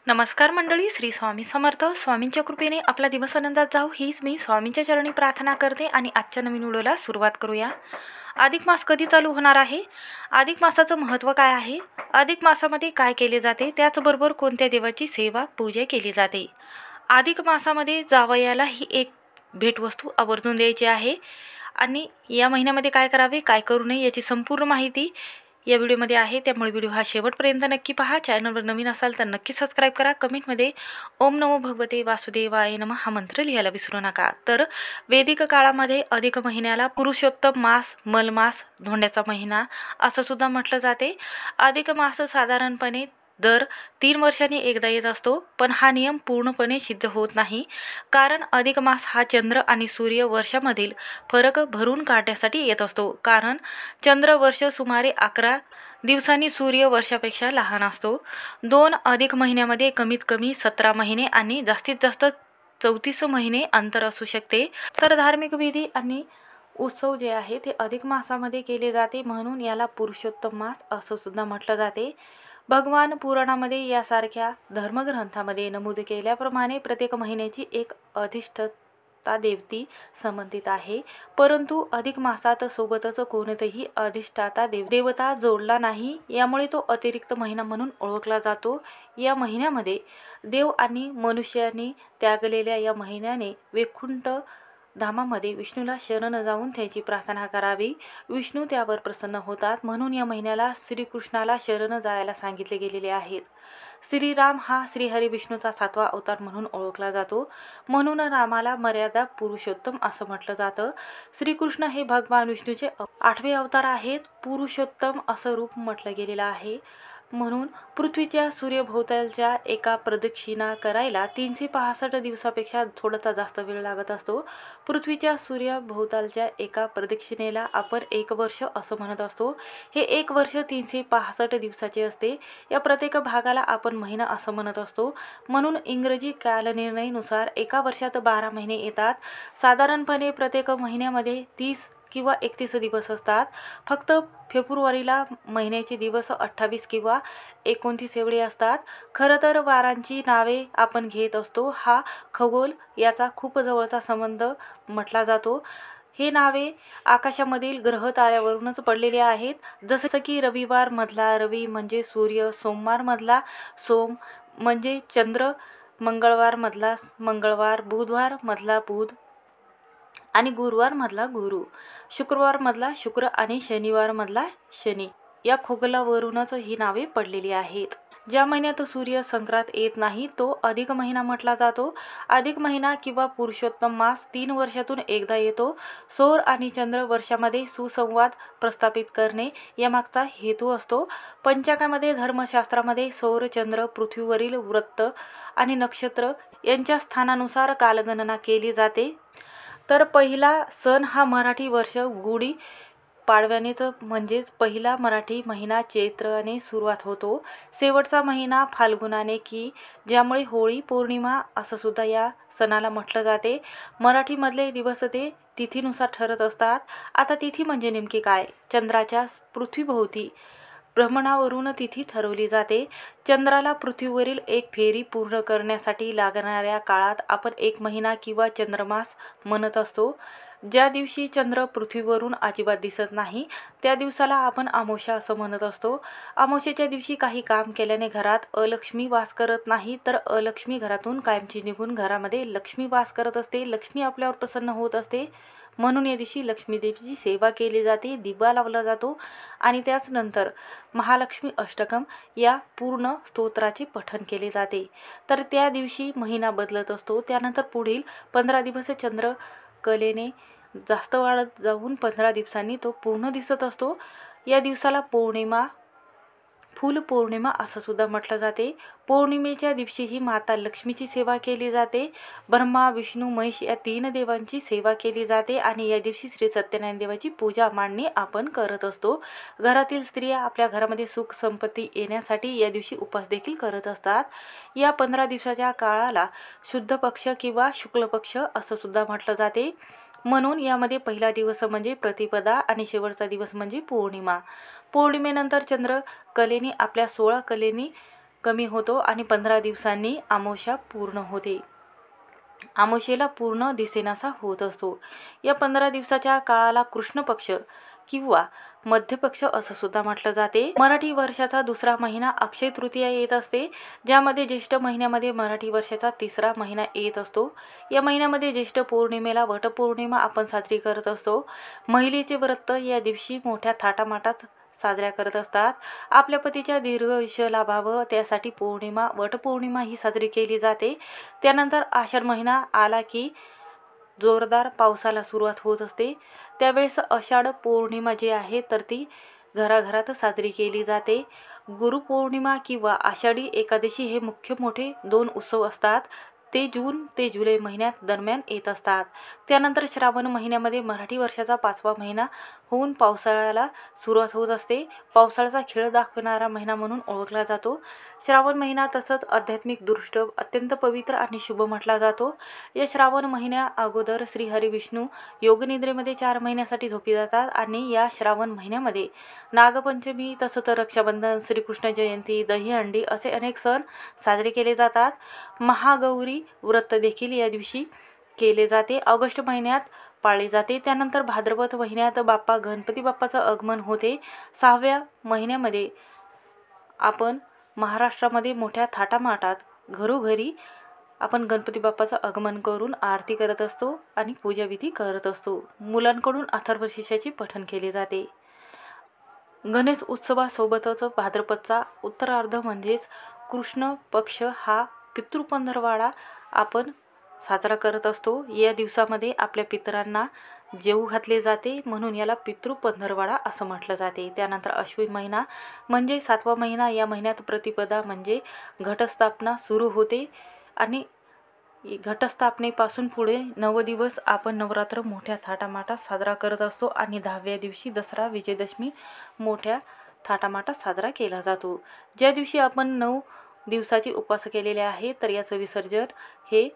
नमस्कार मंडळी, श्री स्वामी समर्थ. स्वामींच्या कृपेने आपला दिवस आनंदात जाऊ हीच मी स्वामींच्या चरणी प्रार्थना करते आणि आजच्या नवीन व्हिडिओला सुरुवात करूया. अधिक मास कधी चालू होणार आहे? अधिक मासाचं महत्त्व काय आहे? अधिक मासामध्ये काय केले जाते? त्याचबरोबर कोणत्या देवाची सेवा पूजा केली जाते? अधिक मासामध्ये जावयाला ही एक भेटवस्तू आवर्जून द्यायची आहे आणि या महिन्यामध्ये काय करावे, काय करू नये याची संपूर्ण माहिती या व्हिडिओमध्ये आहे. त्यामुळे व्हिडिओ हा शेवटपर्यंत नक्की पहा. चॅनलवर नवीन असाल तर नक्की सबस्क्राईब करा. कमेंटमध्ये ओम नमो भगवते वासुदेवाय नमः हा मंत्र लिहायला विसरू नका. तर वैदिक काळामध्ये अधिक महिन्याला पुरुषोत्तम मास, मलमास, धोंड्याचा महिना असं सुद्धा म्हटलं जाते. अधिक मास साधारणपणे दर 3 वर्षांनी एकदा येत असतो, पण हा नियम पूर्णपणे सिद्ध होत नाही. कारण अधिक मास हा चंद्र आणि सूर्य वर्षामधील फरक भरून काढण्यासाठी येत असतो. कारण चंद्र वर्ष सुमारे 11 दिवसांनी सूर्य वर्षापेक्षा लहान असतो. 2 अधिक महिन्यामध्ये कमीत कमी 17 महिने आणि जास्तीत जास्त 34 महिने अंतर असू शकते. तर धार्मिक विधी आणि उत्सव जे आहे ते अधिक मासामध्ये केले जाते, म्हणून याला पुरुषोत्तम मास असं सुद्धा म्हटलं जाते. भगवान पुराणामध्ये यासारख्या धर्मग्रंथामध्ये नमूद केल्याप्रमाणे प्रत्येक महिन्याची एक अधिष्ठाता देवती संबंधित आहे, परंतु अधिक मासात सोबतच कोणतेही अधिष्ठाता देवता जोडला नाही, यामुळे तो अतिरिक्त महिना म्हणून ओळखला जातो. या महिन्यामध्ये देव आणि मनुष्याने त्यागलेल्या या महिन्याने वैकुंठ धामामध्ये विष्णूला शरण जाऊन त्याची प्रार्थना करावी. विष्णू त्यावर प्रसन्न होतात, म्हणून या महिन्याला श्रीकृष्णाला शरण जायला सांगितले गेलेले आहेत. श्रीराम हा श्रीहरी विष्णूचा 7वा अवतार म्हणून ओळखला जातो, म्हणून रामाला मर्यादा पुरुषोत्तम असं म्हटलं जातं. श्रीकृष्ण हे भगवान विष्णूचे 8वे अवतार आहेत. पुरुषोत्तम असं रूप म्हटलं गेलेलं आहे. म्हणून पृथ्वीच्या सूर्यभोवतालच्या एका प्रदक्षिणा करायला 365 दिवसापेक्षा थोडासा जास्त वेळ लागत असतो. पृथ्वीच्या सूर्यभोवतालच्या एका प्रदक्षिणेला आपण 1 वर्ष असं म्हणत असतो. हे 1 वर्ष 365 दिवसाचे असते. या प्रत्येक भागाला आपण महिना असं म्हणत असतो. म्हणून इंग्रजी कालनिर्णयानुसार एका वर्षात 12 महिने येतात. साधारणपणे प्रत्येक महिन्यामध्ये 30 किंवा 31 दिवस असतात. फक्त फेब्रुवारीला महिन्याचे दिवस 28 किंवा 29 एवढे असतात. खरं तर वारांची नावे आपण घेत असतो. हा खगोल याचा खूप जवळचा संबंध म्हटला जातो. हे नावे आकाशामधील ग्रह ताऱ्यावरूनच पडलेले आहेत. जसं की रविवार मधला रवी म्हणजे सूर्य, सोमवार मधला सोम म्हणजे चंद्र, मंगळवार मधला मंगळवार, बुधवार मधला बुध आणि गुरुवार मधला गुरु, शुक्रवार मधला शुक्र आणि शनिवार मधला शनी. या खगोलावरूनच ही नावे पडलेली आहेत. ज्या महिन्यात सूर्य संक्रांत येत नाही तो अधिक महिना म्हटला जातो. अधिक महिना किंवा पुरुषोत्तम मास 3 वर्षातून एकदा येतो. सौर आणि चंद्र वर्षामध्ये सुसंवाद प्रस्थापित करणे यामागचा हेतू असतो. पंचांगामध्ये धर्मशास्त्रामध्ये सौर, चंद्र, पृथ्वीवरील वृत्त आणि नक्षत्र यांच्या स्थानानुसार कालगणना केली जाते. तर पहिला सण हा मराठी वर्ष गुढी पाडव्यानेच म्हणजेच पहिला मराठी महिना चैत्राने सुरुवात होतो. शेवटचा महिना फाल्गुनाने की ज्यामुळे होळी पौर्णिमा असं सुद्धा या सणाला म्हटलं जाते. मराठीमधले दिवस ते तिथीनुसार ठरत असतात. आता तिथी म्हणजे नेमकी काय? चंद्राच्या पृथ्वीभोवती भ्रमणावरून तिथी ठरवली जाते. चंद्राला पृथ्वीवरील एक फेरी पूर्ण करण्यासाठी लागणाऱ्या काळात आपण 1 महिना किंवा चंद्रमास म्हणत असतो. ज्या दिवशी चंद्र पृथ्वीवरून अजिबात दिसत नाही त्या दिवसाला आपण अमावस्या असं म्हणत असतो. अमावस्येच्या दिवशी काही काम केल्याने घरात अलक्ष्मी वास करत नाही, तर अलक्ष्मी घरातून कायमची निघून घरामध्ये लक्ष्मी वास करत असते. लक्ष्मी आपल्यावर प्रसन्न होत असते, म्हणून या दिवशी लक्ष्मीदेवीची सेवा केली जाते, दिवा लावला जातो आणि त्याच नंतर महालक्ष्मी अष्टकम या पूर्ण स्तोत्राचे पठण केले जाते. तर त्या दिवशी महिना बदलत असतो. त्यानंतर पुढील 15 दिवस चंद्र कलेने जास्त वाढत जाऊन 15 दिवसांनी तो पूर्ण दिसत असतो. या दिवसाला पौर्णिमा, फुल पौर्णिमा असं सुद्धा म्हटलं जाते. पौर्णिमेच्या दिवशीही माता लक्ष्मीची सेवा केली जाते. ब्रह्मा, विष्णू, महेश या 3 देवांची सेवा केली जाते आणि या दिवशी श्री सत्यनारायण देवाची पूजा मांडणी आपण करत असतो. घरातील स्त्रिया आपल्या घरामध्ये सुख संपत्ती येण्यासाठी या दिवशी उपवास देखील करत असतात. या 15 दिवसाच्या काळाला शुद्ध पक्ष किंवा शुक्ल पक्ष असं सुद्धा म्हटलं जाते. म्हणून यामध्ये पहिला दिवस म्हणजे प्रतिपदा आणि शेवटचा दिवस म्हणजे पौर्णिमा. पौर्णिमेनंतर चंद्र कलेने आपल्या 16 कलेनी कमी होतो आणि 15 दिवसांनी अमावस्या पूर्ण होते. अमावस्येला पूर्ण दिसेनासा होत असतो. या 15 दिवसाच्या काळाला कृष्ण पक्ष किंवा मध्य पक्ष असं सुद्धा म्हटलं जाते. मराठी वर्षाचा दुसरा महिना अक्षय तृतीया येत असते, ज्यामध्ये ज्येष्ठ महिन्यामध्ये मराठी वर्षाचा तिसरा महिना येत असतो. या महिन्यामध्ये ज्येष्ठ पौर्णिमेला वटपौर्णिमा आपण साजरी करत असतो. महिलेचे व्रत या दिवशी मोठ्या थाटामाटात साजऱ्या करत असतात. आपल्या पतीच्या दीर्घायुष्य लाभावं त्यासाठी वटपौर्णिमा ही साजरी केली जाते. त्यानंतर आषाढ महिना आला की जोरदार पावसाला सुरुवात होत असते. त्यावेळेस आषाढ पौर्णिमा जी आहे तर ती घराघरात साजरी केली जाते. गुरुपौर्णिमा किंवा आषाढी एकादशी हे मुख्य मोठे 2 उत्सव असतात. ते जून ते जुलै महिन्यात दरम्यान येत असतात. त्यानंतर श्रावण महिन्यामध्ये मराठी वर्षाचा 5वा महिना होऊन पावसाळ्याला सुरुवात होत असते. पावसाळ्याचा खेळ दाखवणारा महिना म्हणून ओळखला जातो. श्रावण महिना तसंच आध्यात्मिक दृष्ट अत्यंत पवित्र आणि शुभ म्हटला जातो. या श्रावण महिन्या अगोदर श्रीहरी विष्णू योगनिद्रेमध्ये 4 महिन्यासाठी झोपी जातात आणि या श्रावण महिन्यामध्ये नागपंचमी तसंच रक्षाबंधन, श्रीकृष्ण जयंती, दहीहंडी असे अनेक सण साजरे केले जातात. महागौरी व्रत देखील या दिवशी केले जाते. ऑगस्ट महिन्यात पाळले जाते. त्यानंतर भाद्रपद महिन्यात गणपती बाप्पाचं आगमन होते. 6व्या महिन्यामध्ये आपण महाराष्ट्रामध्ये मोठ्या थाटामाटात घरोघरी आपण गणपती बाप्पाचं आगमन करून आरती करत असतो आणि पूजाविधी करत असतो. मुलांकडून अथर्वशीर्षाचे पठण केले जाते. गणेश उत्सवासोबतच भाद्रपदचा उत्तरार्ध म्हणजेच कृष्ण पक्ष हा पितृपंधरवाडा आपण साजरा करत असतो. या दिवसामध्ये आपल्या पितरांना जेवू घातले जाते म्हणून याला पितृपंधरवाडा असं म्हटलं जाते. त्यानंतर अश्विन महिना म्हणजे 7वा महिना. या महिन्यात प्रतिपदा म्हणजे घटस्थापना सुरू होते आणि घटस्थापनेपासून पुढे 9 दिवस आपण नवरात्र मोठ्या थाटामाटात साजरा करत असतो आणि 10व्या दिवशी दसरा विजयदशमी मोठ्या थाटामाटात साजरा केला जातो. ज्या दिवशी आपण 9 दिवसाची उपवास केलेले आहे तर याचं विसर्जन हे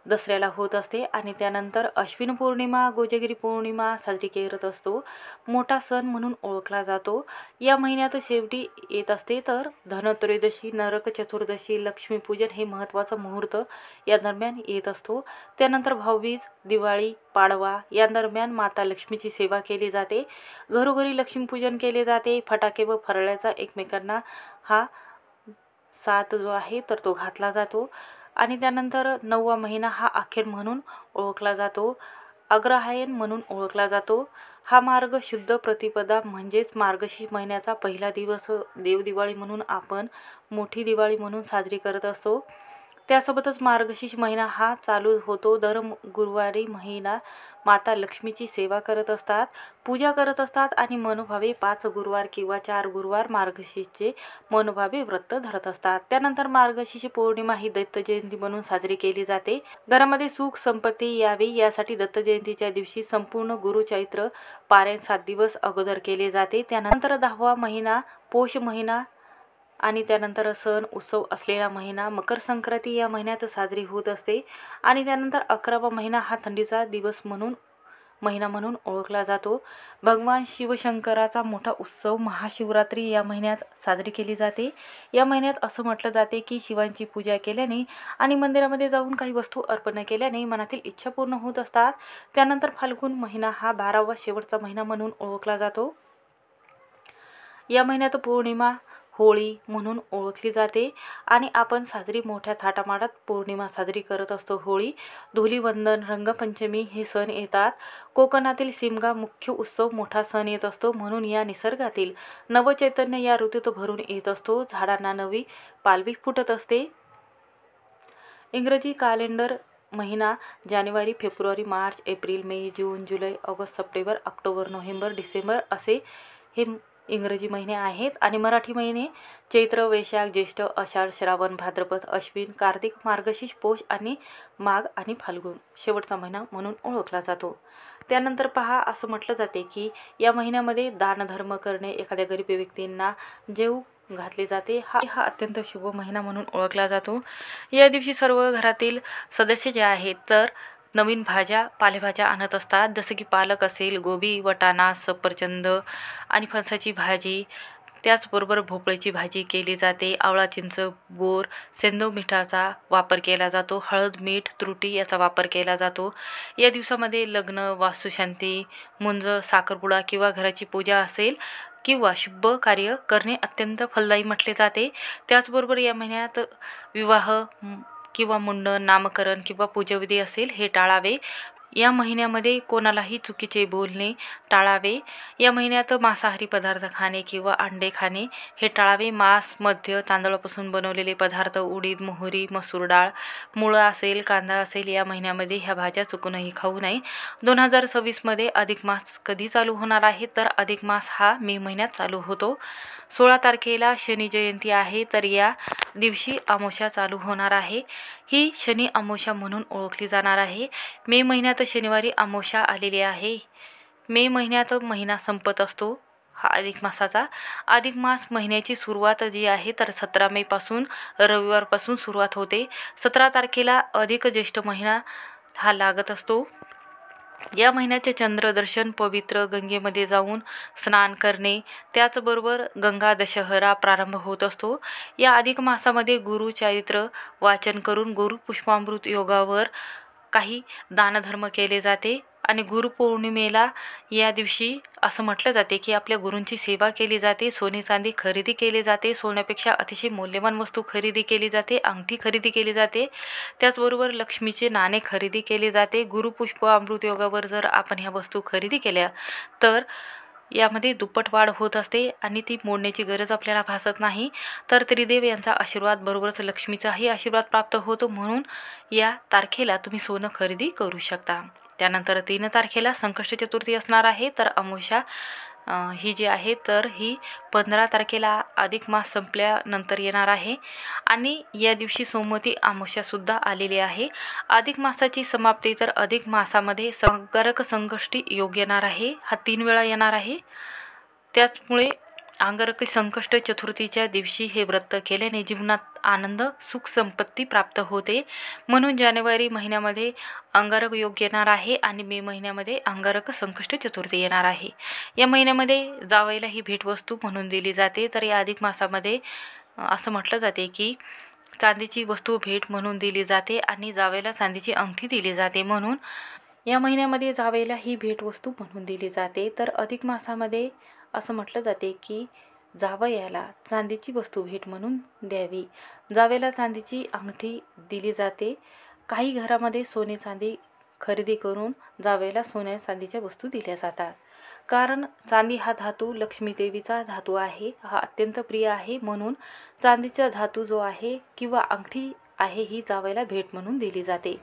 दसऱ्याला होत असते आणि त्यानंतर अश्विन पौर्णिमा, कोजागिरी पौर्णिमा साजरी करत असतो. मोठा सण म्हणून ओळखला जातो. या महिन्यात शेवटी येत असते तर धनत्रयोदशी, नरक चतुर्दशी, लक्ष्मीपूजन हे महत्त्वाचा मुहूर्त या दरम्यान येत असतो. त्यानंतर भाऊबीज, दिवाळी, पाडवा या दरम्यान माता लक्ष्मीची सेवा केली जाते. घरोघरी लक्ष्मीपूजन केले जाते. फटाके व फराळाचा एकमेकांना हा साथ जो आहे तर तो घातला जातो आणि त्यानंतर 9वा महिना हा अखेर म्हणून ओळखला जातो. अग्रहायण म्हणून ओळखला जातो. हा मार्ग शुद्ध प्रतिपदा म्हणजेच मार्गशीर्ष महिन्याचा पहिला दिवस देवदिवाळी म्हणून आपण मोठी दिवाळी म्हणून साजरी करत असतो. त्यासोबतच मार्गशीर्ष महिना हा चालू होतो. दर गुरुवारी महिला माता लक्ष्मीची सेवा करत असतात, पूजा करत असतात आणि मनोभावे 5 गुरुवार किंवा 4 गुरुवार मार्गशीर्षचे मनोभावे व्रत धरत असतात. त्यानंतर मार्गशीर्ष पौर्णिमा ही दत्त जयंती म्हणून साजरी केली जाते. घरामध्ये सुख संपत्ती यावी यासाठी दत्त जयंतीच्या दिवशी संपूर्ण गुरुचैत्र पारायण 7 दिवस अगोदर केले जाते. त्यानंतर 10वा महिना पौष महिना आणि त्यानंतर सण उत्सव असलेला महिना मकर संक्रांती या महिन्यात साजरी होत असते आणि त्यानंतर 11वा महिना हा थंडीचा महिना म्हणून ओळखला जातो. भगवान शिवशंकराचा मोठा उत्सव महाशिवरात्री या महिन्यात साजरी केली जाते. या महिन्यात असं म्हटलं जाते की शिवांची पूजा केल्याने आणि मंदिरामध्ये जाऊन काही वस्तू अर्पण केल्याने मनातील इच्छा पूर्ण होत असतात. त्यानंतर फाल्गुन महिना हा 12वा शेवटचा महिना म्हणून ओळखला जातो. या महिन्यात पौर्णिमा होळी म्हणून ओळखली जाते आणि आपण मोठ्या थाटामाटात पौर्णिमा साजरी करत असतो. होळी, धुलीवंदन, रंगपंचमी हे सण येतात. कोकणातील शिमगा मुख्य उत्सव मोठा सण येत असतो म्हणून या निसर्गातील नवचैतन्य या ऋतूत भरून येत असतो. झाडांना नवी पालवी फुटत असते. इंग्रजी कॅलेंडर महिना जानेवारी, फेब्रुवारी, मार्च, एप्रिल, मे, जून, जुलै, ऑगस्ट, सप्टेंबर, ऑक्टोबर, नोव्हेंबर, डिसेंबर असे हे इंग्रजी महिने आहेत आणि मराठी महिने चैत्र, वैशाख, ज्येष्ठ, आषाढ, श्रावण, भाद्रपद, अश्विन, कार्तिक, मार्गशीर्ष, पौष आणि माघ आणि फाल्गुन शेवटचा महिना म्हणून ओळखला जातो. त्यानंतर पहा असं म्हटलं जाते की या महिन्यामध्ये दानधर्म करणे, एखाद्या गरीब व्यक्तींना जेवू घातले जाते. हा अत्यंत शुभ महिना म्हणून ओळखला जातो. या दिवशी सर्व घरातील सदस्य जे आहेत तर नवीन पालेभाज्या आणत असतात. जसं की पालक असेल, गोबी, वटाणा, सफरचंद आणि फणसाची भाजी, त्याचबरोबर भोपळ्याची भाजी केली जाते. आवळा, चिंच, बोर, सेंदव मिठाचा वापर केला जातो. हळद, मीठ, त्रुटी याचा वापर केला जातो. या दिवसामध्ये लग्न, वास्तुशांती, मुंज, साखरपुडा किंवा घराची पूजा असेल किंवा शुभ कार्य करणे अत्यंत फलदायी म्हटले जाते. त्याचबरोबर या महिन्यात विवाह किंवा मुंडन, नामकरण किंवा पूजाविधी असेल हे टाळावे. या महिन्यामध्ये कोणालाही चुकीचे बोलणे टाळावे. या महिन्यात मांसाहारी पदार्थ खाणे किंवा अंडे खाणे हे टाळावे. मांस, मद्य, तांदळापासून बनवलेले पदार्थ, उडीद, मोहरी, मसूर डाळ, मुळा असेल, कांदा असेल या महिन्यामध्ये ह्या भाज्या चुकूनही खाऊ नये. 2026मध्ये अधिक मास कधी चालू होणार आहे? तर अधिक मास हा मे महिन्यात चालू होतो. 16 तारखेला शनी जयंती आहे, तर या दिवशी अमावस्या चालू होणार आहे. ही शनी अमावस्या म्हणून ओळखली जाणार आहे. मे महिन्यात शनिवारी अमावस्या आलेली आहे. मे महिन्यात महिना संपत असतो हा अधिक मासाचा. अधिक मास महिन्याची सुरुवात जी आहे तर 17 मेपासून रविवारपासून सुरुवात होते. 17 तारखेला अधिक ज्येष्ठ महिना हा लागत असतो. या महिन्याचे चंद्रदर्शन, पवित्र गंगेमध्ये जाऊन स्नान करणे, त्याचबरोबर गंगा दशहरा प्रारंभ होत असतो. या अधिक मासामध्ये गुरुचरित्र वाचन करून गुरुपुष्पामृत योगावर काही दानधर्म केले जाते. आणि गुरुपौर्णिमेला या दिवशी असं म्हटलं जाते की आपल्या गुरूंची सेवा केली जाते. सोने चांदी खरेदी केली जाते. सोन्यापेक्षा अतिशय मौल्यवान वस्तू खरेदी केली जाते. अंगठी खरेदी केली जाते. त्याचबरोबर लक्ष्मीचे नाणे खरेदी केले जाते. गुरुपुष्प अमृत योगावर जर आपण ह्या वस्तू खरेदी केल्या तर यामध्ये दुप्पट वाढ होत असते आणि ती मोडण्याची गरज आपल्याला भासत नाही. तर त्रिदेव यांचा आशीर्वाद बरोबरच लक्ष्मीचाही आशीर्वाद प्राप्त होतो. म्हणून या तारखेला तुम्ही सोनं खरेदी करू शकता. त्यानंतर 3 तारखेला संकष्टी चतुर्थी असणार आहे. तर अमावस्या ही जी आहे तर ही 15 तारखेला अधिक मास संपल्यानंतर येणार आहे. आणि या दिवशी सोमवती अमावस्यासुद्धा आलेली आहे. अधिक मासाची समाप्ती तर अधिक मासामध्ये अंगारक संकष्टी योग येणार आहे. हा 3 वेळा येणार आहे. त्याचमुळे अंगारकी संकष्ट चतुर्थीच्या दिवशी हे व्रत केल्याने जीवनात आनंद, सुख, संपत्ती प्राप्त होते. म्हणून जानेवारी महिन्यामध्ये अंगारक योग येणार आहे आणि मे महिन्यामध्ये अंगारक संकष्ट चतुर्थी येणार आहे. या महिन्यामध्ये जावयाला ही भेटवस्तू म्हणून दिली जाते. तर या अधिक मासामध्ये असं म्हटलं जाते की चांदीची वस्तू भेट म्हणून दिली जाते आणि जावयाला चांदीची अंगठी दिली जाते. म्हणून या महिन्यामध्ये जावयाला ही भेटवस्तू म्हणून दिली जाते. तर अधिक मासामध्ये असं म्हटलं जाते की जावयाला चांदीची वस्तू भेट म्हणून द्यावी. जावयाला चांदीची अंगठी दिली जाते. काही घरामध्ये सोने चांदी खरेदी करून जावयाला सोन्या चांदीच्या वस्तू दिल्या जातात. कारण चांदी हा धातू लक्ष्मी देवीचा धातू आहे. हा अत्यंत प्रिय आहे. म्हणून चांदीचा धातू जो आहे किंवा अंगठी आहे ही जावयाला भेट म्हणून दिली जाते.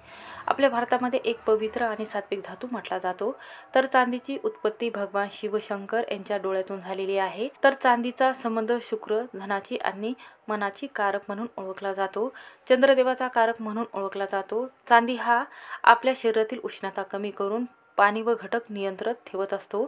आपल्या भारतामध्ये एक पवित्र आणि सात्विक धातू म्हटला जातो. तर चांदीची उत्पत्ती भगवान शिवशंकर यांच्या डोळ्यातून झालेली आहे. तर चांदीचा संबंध शुक्र, धनाची आणि मनाची कारक म्हणून ओळखला जातो. चंद्रदेवाचा कारक म्हणून ओळखला जातो. चांदी हा आपल्या शरीरातील उष्णता कमी करून पाणी व घटक नियंत्रित ठेवत असतो.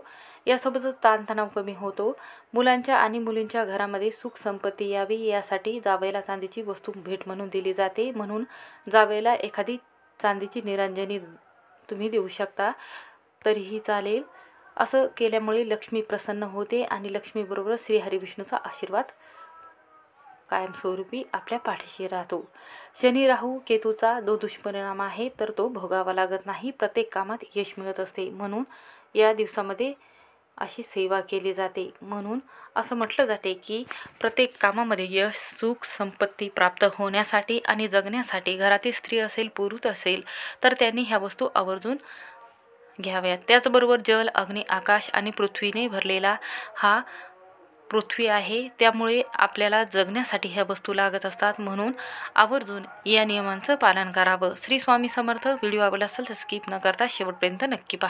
यासोबतच ताणतणाव कमी होतो. मुलांच्या आणि मुलींच्या घरामध्ये सुख संपत्ती यावी यासाठी जावयाला चांदीची वस्तू भेट म्हणून दिली जाते. म्हणून जावयाला एखादी चांदीची निरांजनी तुम्ही देऊ शकता तरीही चालेल. असं केल्यामुळे लक्ष्मी प्रसन्न होते आणि लक्ष्मीबरोबर श्री हरिविष्णूचा आशीर्वाद कायमस्वरूपी आपल्या पाठीशी राहतो. शनी, राहू, केतूचा जो दुष्परिणाम आहे तर तो भोगावा लागत नाही. प्रत्येक कामात यश मिळत असते. म्हणून या दिवसामध्ये अशी सेवा केली जाते. म्हणून असं म्हटलं जाते की प्रत्येक कामामध्ये यश, सुख, संपत्ती प्राप्त होण्यासाठी आणि जगण्यासाठी घरातील स्त्री असेल, पुरुष असेल तर त्यांनी ह्या वस्तू आवर्जून घ्याव्यात. त्याचबरोबर जल, अग्नी, आकाश आणि पृथ्वीने भरलेला हा पृथ्वी आहे. त्यामुळे आपल्याला जगण्यासाठी ह्या वस्तू लागत असतात. म्हणून आवर्जून या नियमांचं पालन करावं. श्री स्वामी समर्थ. व्हिडिओ आवडला असेल तर स्किप न करता शेवटपर्यंत नक्की पहा.